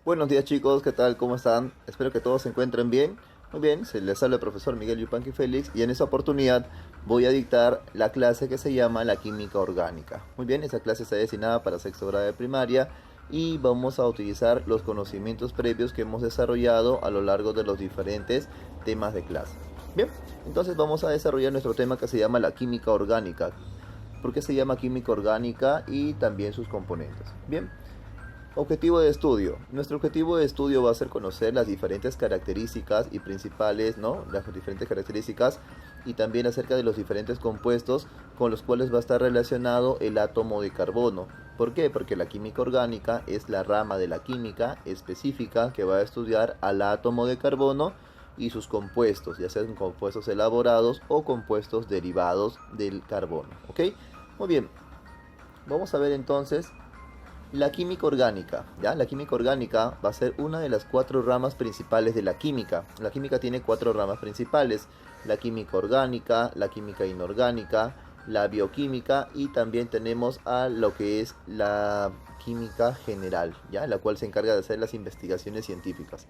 Buenos días chicos, ¿qué tal? ¿Cómo están? Espero que todos se encuentren bien. Muy bien, se les habla el profesor Miguel Yupanqui Félix y en esta oportunidad voy a dictar la clase que se llama la química orgánica. Muy bien, esa clase está destinada para sexto grado de primaria y vamos a utilizar los conocimientos previos que hemos desarrollado a lo largo de los diferentes temas de clase. Bien, entonces vamos a desarrollar nuestro tema que se llama la química orgánica. ¿Por qué se llama química orgánica y también sus componentes? Bien. Objetivo de estudio. Nuestro objetivo de estudio va a ser conocer las diferentes características y principales, ¿no? Las diferentes características y también acerca de los diferentes compuestos con los cuales va a estar relacionado el átomo de carbono. ¿Por qué? Porque la química orgánica es la rama de la química específica que va a estudiar al átomo de carbono y sus compuestos, ya sean compuestos elaborados o compuestos derivados del carbono. ¿Ok? Muy bien. Vamos a ver entonces la química orgánica, ¿ya? La química orgánica va a ser una de las cuatro ramas principales de la química. La química tiene cuatro ramas principales: la química orgánica, la química inorgánica, la bioquímica y también tenemos a lo que es la química general, ¿ya? La cual se encarga de hacer las investigaciones científicas.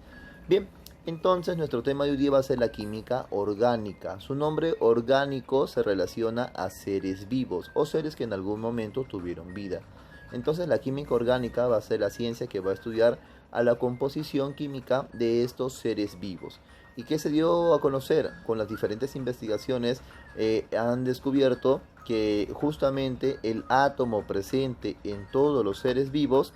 Bien, entonces nuestro tema de hoy día va a ser la química orgánica. Su nombre orgánico se relaciona a seres vivos o seres que en algún momento tuvieron vida. Entonces la química orgánica va a ser la ciencia que va a estudiar a la composición química de estos seres vivos. ¿Y qué se dio a conocer? Con las diferentes investigaciones han descubierto que justamente el átomo presente en todos los seres vivos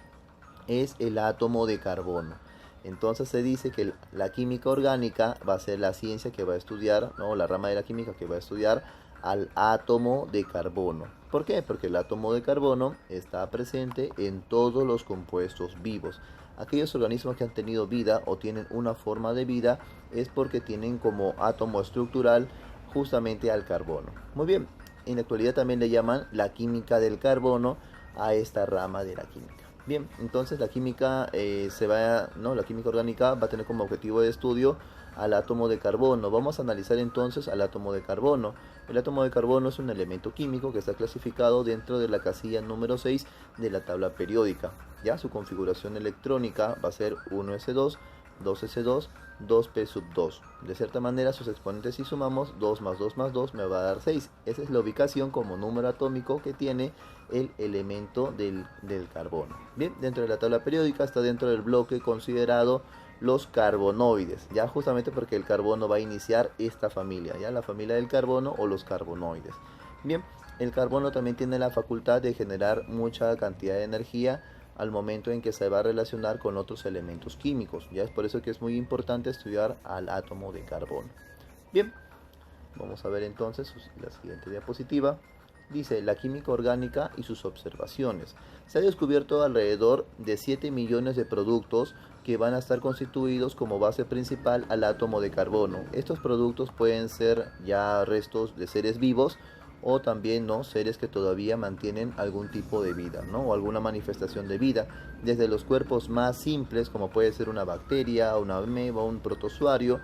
es el átomo de carbono. Entonces se dice que la química orgánica va a ser la ciencia que va a estudiar, ¿no? La rama de la química que va a estudiar al átomo de carbono. ¿Por qué? Porque el átomo de carbono está presente en todos los compuestos vivos. Aquellos organismos que han tenido vida o tienen una forma de vida es porque tienen como átomo estructural justamente al carbono. Muy bien, en la actualidad también le llaman la química del carbono a esta rama de la química. Bien, entonces la química ¿no? La química orgánica va a tener como objetivo de estudio al átomo de carbono. Vamos a analizar entonces al átomo de carbono. El átomo de carbono es un elemento químico que está clasificado dentro de la casilla número 6 de la tabla periódica. Ya su configuración electrónica va a ser 1s2, 2s2, 2p sub 2. De cierta manera, sus exponentes, si sumamos 2 más 2 más 2, me va a dar 6. Esa es la ubicación como número atómico que tiene el elemento del carbono. Bien, dentro de la tabla periódica está dentro del bloque considerado los carbonoides, ya justamente porque el carbono va a iniciar esta familia, ya la familia del carbono o los carbonoides. Bien, el carbono también tiene la facultad de generar mucha cantidad de energía al momento en que se va a relacionar con otros elementos químicos. Ya es por eso que es muy importante estudiar al átomo de carbono. Bien, vamos a ver entonces la siguiente diapositiva. Dice la química orgánica y sus observaciones. Se ha descubierto alrededor de 7 millones de productos que van a estar constituidos como base principal al átomo de carbono. Estos productos pueden ser ya restos de seres vivos o también no seres que todavía mantienen algún tipo de vida, ¿no? O alguna manifestación de vida, desde los cuerpos más simples como puede ser una bacteria, una ameba, un protozoario,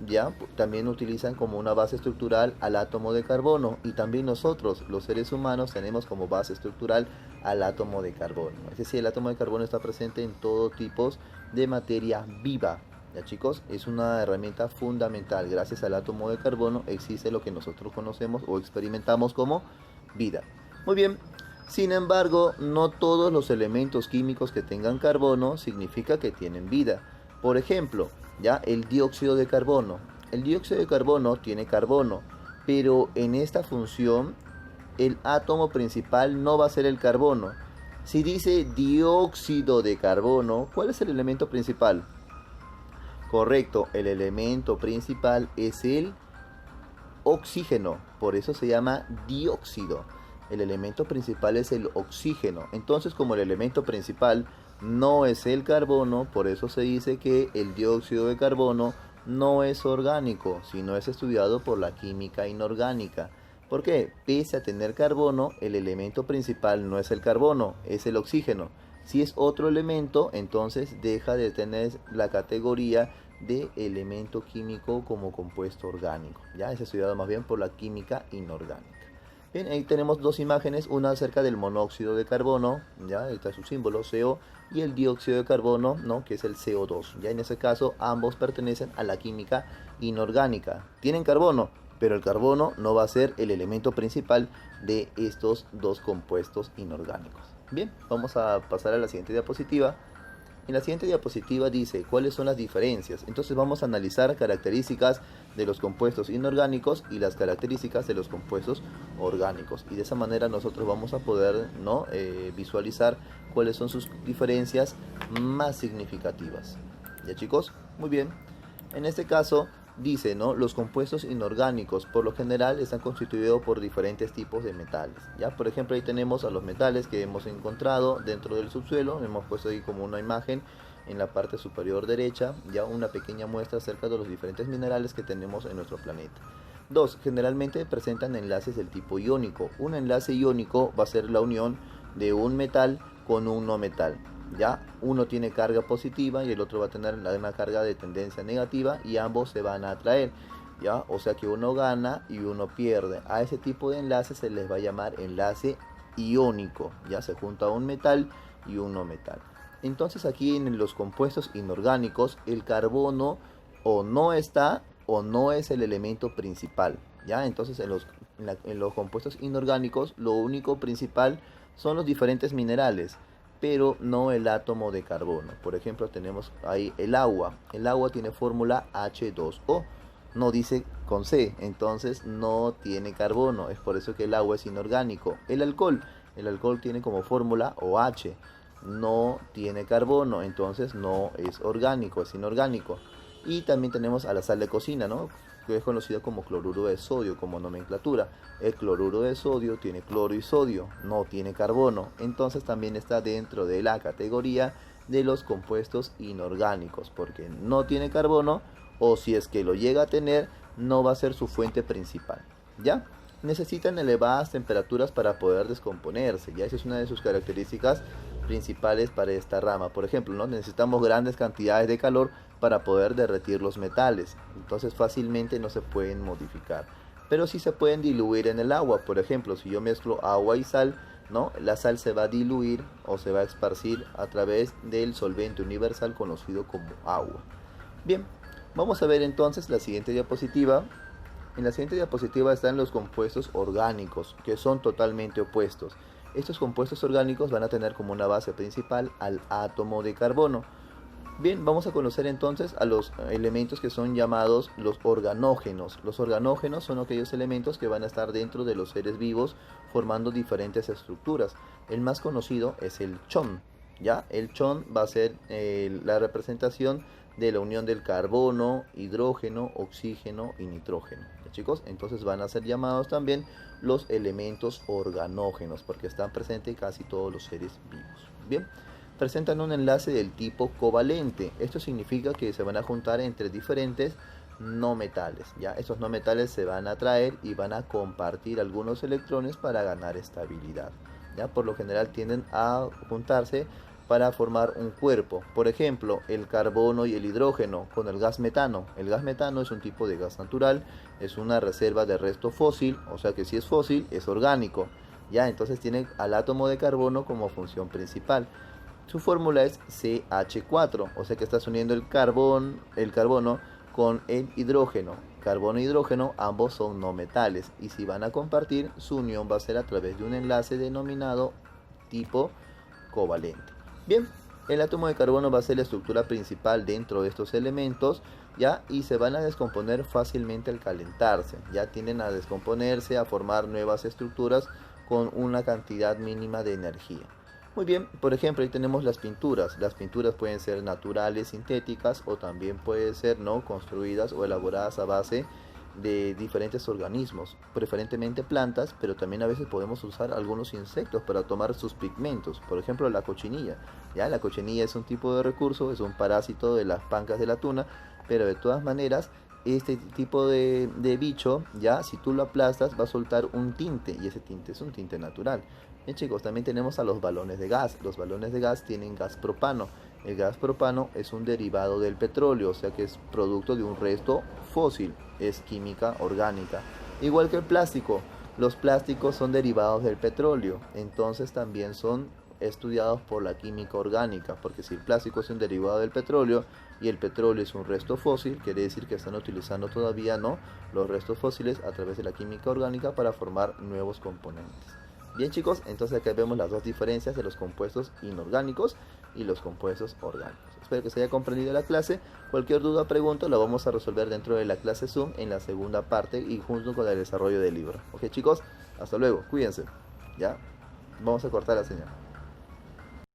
ya también utilizan como una base estructural al átomo de carbono, y también nosotros los seres humanos tenemos como base estructural al átomo de carbono. Es decir, el átomo de carbono está presente en todo tipo de materia viva. Ya chicos, es una herramienta fundamental. Gracias al átomo de carbono existe lo que nosotros conocemos o experimentamos como vida. Muy bien. Sin embargo, no todos los elementos químicos que tengan carbono significa que tienen vida. Por ejemplo, ya el dióxido de carbono. El dióxido de carbono tiene carbono, pero en esta función el átomo principal no va a ser el carbono. Si dice dióxido de carbono, ¿cuál es el elemento principal? Correcto, el elemento principal es el oxígeno, por eso se llama dióxido. El elemento principal es el oxígeno. Entonces, como el elemento principal no es el carbono, por eso se dice que el dióxido de carbono no es orgánico, sino es estudiado por la química inorgánica. ¿Por qué? Pese a tener carbono, el elemento principal no es el carbono, es el oxígeno. Si es otro elemento, entonces deja de tener la categoría de elemento químico como compuesto orgánico. Ya es estudiado más bien por la química inorgánica. Bien, ahí tenemos dos imágenes, una acerca del monóxido de carbono, ya, ahí está su símbolo CO, y el dióxido de carbono, ¿no? Que es el CO2. Ya en ese caso ambos pertenecen a la química inorgánica. Tienen carbono, pero el carbono no va a ser el elemento principal de estos dos compuestos inorgánicos. Bien, vamos a pasar a la siguiente diapositiva. En la siguiente diapositiva dice cuáles son las diferencias. Entonces vamos a analizar características de los compuestos inorgánicos y las características de los compuestos orgánicos. Y de esa manera nosotros vamos a poder, ¿no? Visualizar cuáles son sus diferencias más significativas. ¿Ya, chicos? Muy bien. En este caso dice, ¿no? Los compuestos inorgánicos por lo general están constituidos por diferentes tipos de metales. ¿Ya? Por ejemplo, ahí tenemos a los metales que hemos encontrado dentro del subsuelo. Hemos puesto ahí como una imagen en la parte superior derecha, ya una pequeña muestra acerca de los diferentes minerales que tenemos en nuestro planeta. Dos, generalmente presentan enlaces del tipo iónico. Un enlace iónico va a ser la unión de un metal con un no metal. Ya uno tiene carga positiva y el otro va a tener una carga de tendencia negativa y ambos se van a atraer, ya, o sea que uno gana y uno pierde. A ese tipo de enlaces se les va a llamar enlace iónico. Ya se junta un metal y un no metal. Entonces aquí en los compuestos inorgánicos el carbono o no está o no es el elemento principal. Ya entonces en los compuestos inorgánicos lo único principal son los diferentes minerales, pero no el átomo de carbono. Por ejemplo, tenemos ahí el agua. El agua tiene fórmula H2O. No dice con C, entonces no tiene carbono. Es por eso que el agua es inorgánico. El alcohol tiene como fórmula OH. No tiene carbono, entonces no es orgánico, es inorgánico. Y también tenemos a la sal de cocina, ¿no? Que es conocido como cloruro de sodio, como nomenclatura. El cloruro de sodio tiene cloro y sodio, no tiene carbono, entonces también está dentro de la categoría de los compuestos inorgánicos, porque no tiene carbono, o si es que lo llega a tener, no va a ser su fuente principal, ¿ya? Necesitan elevadas temperaturas para poder descomponerse, ya esa es una de sus características principales para esta rama. Por ejemplo, ¿no? Necesitamos grandes cantidades de calor para poder derretir los metales, entonces fácilmente no se pueden modificar, pero sí se pueden diluir en el agua. Por ejemplo, si yo mezclo agua y sal, ¿no? La sal se va a diluir o se va a esparcir a través del solvente universal conocido como agua. Bien, vamos a ver entonces la siguiente diapositiva. En la siguiente diapositiva están los compuestos orgánicos, que son totalmente opuestos. Estos compuestos orgánicos van a tener como una base principal al átomo de carbono. Bien, vamos a conocer entonces a los elementos que son llamados los organógenos. Los organógenos son aquellos elementos que van a estar dentro de los seres vivos formando diferentes estructuras. El más conocido es el chon. ¿Ya? El chon va a ser la representación de la unión del carbono, hidrógeno, oxígeno y nitrógeno. ¿Ya, chicos? Entonces van a ser llamados también los elementos organógenos porque están presentes en casi todos los seres vivos. Bien. Presentan un enlace del tipo covalente. Esto significa que se van a juntar entre diferentes no metales. ¿Ya? Estos no metales se van a atraer y van a compartir algunos electrones para ganar estabilidad. ¿Ya? Por lo general tienden a juntarse para formar un cuerpo. Por ejemplo, el carbono y el hidrógeno con el gas metano. El gas metano es un tipo de gas natural, es una reserva de resto fósil, o sea que si es fósil es orgánico. ¿Ya? Entonces tiene al átomo de carbono como función principal. Su fórmula es CH4, o sea que estás uniendo el carbono con el hidrógeno. Carbono e hidrógeno ambos son no metales y si van a compartir, su unión va a ser a través de un enlace denominado tipo covalente. Bien, el átomo de carbono va a ser la estructura principal dentro de estos elementos, ¿ya? Y se van a descomponer fácilmente al calentarse. Ya tienden a descomponerse, a formar nuevas estructuras con una cantidad mínima de energía. Muy bien, por ejemplo, ahí tenemos las pinturas. Las pinturas pueden ser naturales, sintéticas o también pueden ser no construidas o elaboradas a base de diferentes organismos, preferentemente plantas, pero también a veces podemos usar algunos insectos para tomar sus pigmentos. Por ejemplo, la cochinilla. Ya, la cochinilla es un tipo de recurso, es un parásito de las pancas de la tuna, pero de todas maneras este tipo de bicho, ya si tú lo aplastas va a soltar un tinte y ese tinte es un tinte natural. Bien, chicos, también tenemos a los balones de gas. Los balones de gas tienen gas propano. El gas propano es un derivado del petróleo, o sea que es producto de un resto fósil, es química orgánica. Igual que el plástico. Los plásticos son derivados del petróleo, entonces también son estudiados por la química orgánica, porque si el plástico es un derivado del petróleo y el petróleo es un resto fósil, quiere decir que están utilizando todavía no los restos fósiles a través de la química orgánica para formar nuevos componentes. Bien chicos, entonces acá vemos las dos diferencias de los compuestos inorgánicos y los compuestos orgánicos. Espero que se haya comprendido la clase. Cualquier duda o pregunta la vamos a resolver dentro de la clase Zoom en la segunda parte y junto con el desarrollo del libro. Ok chicos, hasta luego, cuídense. Ya, vamos a cortar la señal.